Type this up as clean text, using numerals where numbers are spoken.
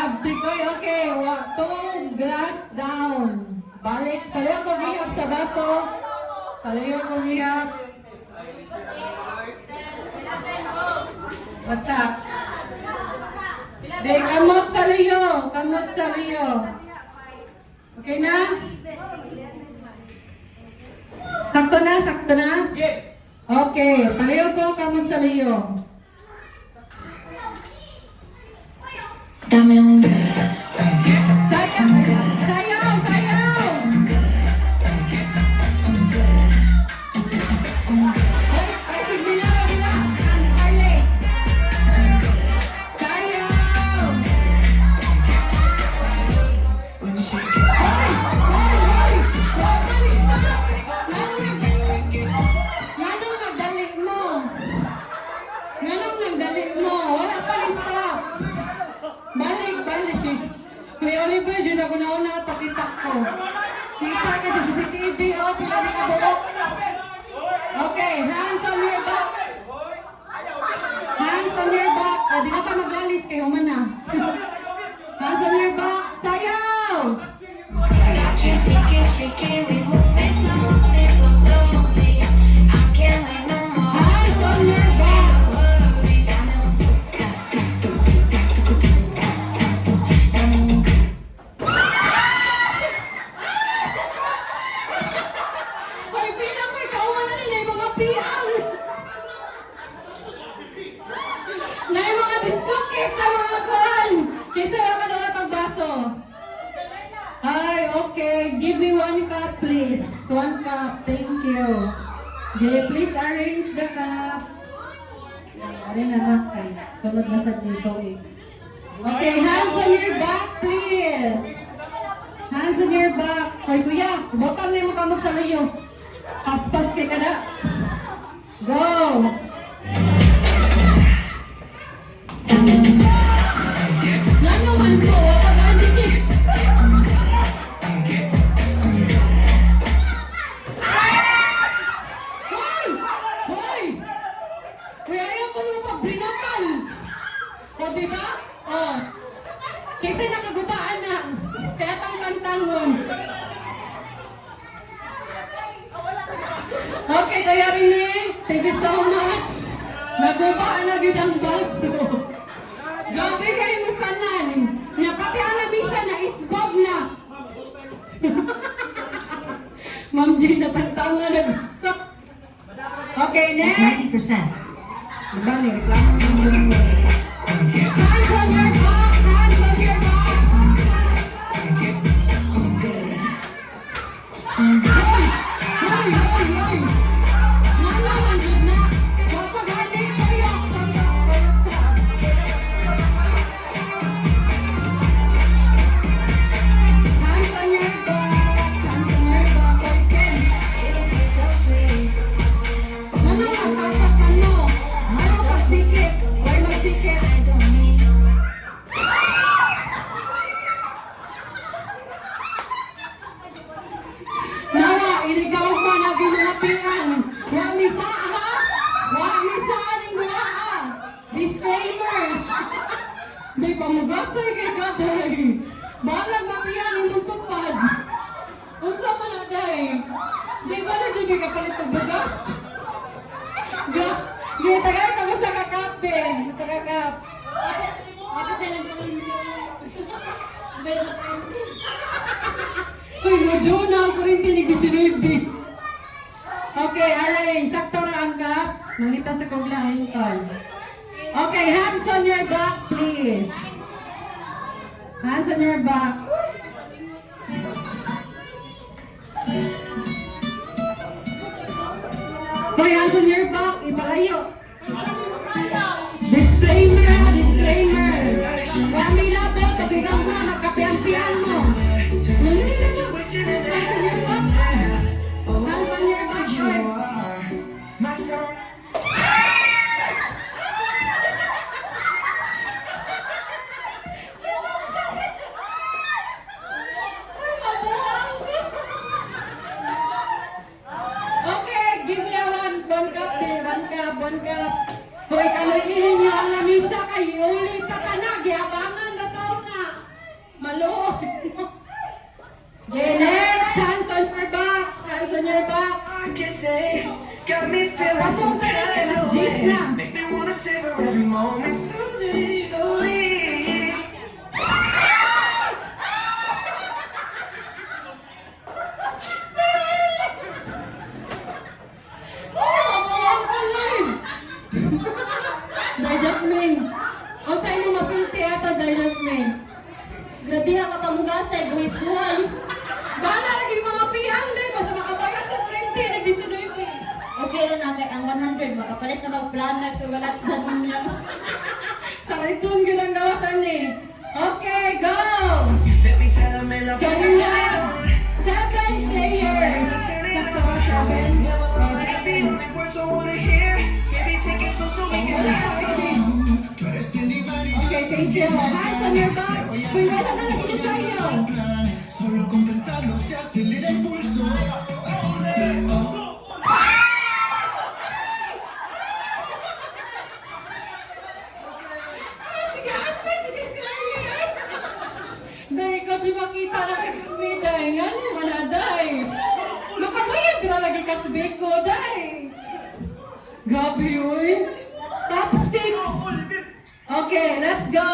cup. Tikoy, okay. Two glass down. Balik. Palayo ko gihap sa baso. Palayo ko gihap. What's up? Dey, kamot sa liyo. Kamot sa liyo. Okay na? Sakto na? Sakto na? Okay. Palayo ko, kamot sa liyo. Dame un Sayaw! Sayaw! Sayaw! Ay, sige na, wala. Carly. Sayaw! Hoy! Hoy! Hoy! Nanong nagdali mo? Nanong nagdali mo? Wala pa rin stop. Balik, balik. Kuya Oliver, dyan ako nauna, pakita ko. Kita ka sa CCTV, oh, pila na kabuok. Okay, hands on your back. Hands on your back. Di na pa maglalis kayo man na. Hands on your back. Sayaw! Hands on your back. Hoy, bilang may kauman na rin, ay mga piang. Na yung mga biskuit na mga kuhan. Kaysa yung kadawat ang baso. Ay, okay. Give me 1 cup, please. 1 cup. Thank you. Okay, please arrange the cup. Ari na na kay. Sunod na sa dito eh. Okay, hands on your back, please. Hands on your back. Hoy, kuya, botang na yung makamot sa layo. Paspas kay kada. Go! Ano man po? Pag-andi ki. Hoy! Hoy! Kuya, ayaw ko naman pagbinakal. O, diba? O. Kasi nakagutaan na. Kaya tangtangon. Okay, kaya rin eh. Thank you so much. Nagubaan na gid ang baso. Grabe kayo mustanan. Nya pati ang bisa na isgob na. Ma'am G, natantangan na gusto. Okay, next. 90%. Diba, nireklamo mo. Hands on your back. Hands on your back. Hoy! Hoy! Hoy! Hoy! Nana, manjud na. Wapagani, toyok, toyok, toyok sa. Hands on your back. Hands on your back. Hoy, Ken. Ano, matapas ano? Ano, magsikip? Hoy, magsikip. Nawa, inigaw mo na ginuhapian. Wamisa, ha? Wamisa, aning mga, ha? Disclaimer. Di pa mo gasay kay Kaday. Balag mapian yung tupad. Unsa man na, day? Di ba na dyan kapalit ng bagas? Tagay ka sa kakape. Sa kakap. Uy, medyo na ang kurinti ni Bisinudi. Okay, arrange. Sakto na ang cup. Mangita sa kaglahin call. Okay, hands on your back, please. Hands on your back. Hoy, hands on your back. Ipalayo. Disclaimer, disclaimer. Kami labot, pagkigang mo, magkapiang-piang mo. Hands on your back. Hands on your back, Lord. Okay, give me a one cup, one cup. Okay, next. Hands on your back. Hands on your back. I can stay. Got me feeling Pasok some na natin. kind Last of G's way. na. Make me wanna savor every moment slowly, slowly. Day Jasmine. O sa inyo masulti ato, Day Jasmine. Grabe ha kapamugasay, buwis buwan. Bala lagi mga pihang, Day. Basta makabayad sa 20. Nagdisunoy ko eh. Okay rin na kay ang 100, makapalit na mag-plan so wala sa niya. Sa itong ginang gawasan eh. Okay, go! You fit me, tell me love So we have 7 players. Sakto ba 7? That's the only words I wanna hear. Baby, take it slow so we can last. Okay, thank you. Hands on your back. Uy, wala na lagi sa iyo. Solo con pensarlo se acelera el pulso. Sige, ate, sige sila yan. Dahil ko di makita na kami, dahil nga niya, wala, dahil. Makabayad na lagi kasbi ko, dahil. Gabi, uy. Top 6. Okay, let's go.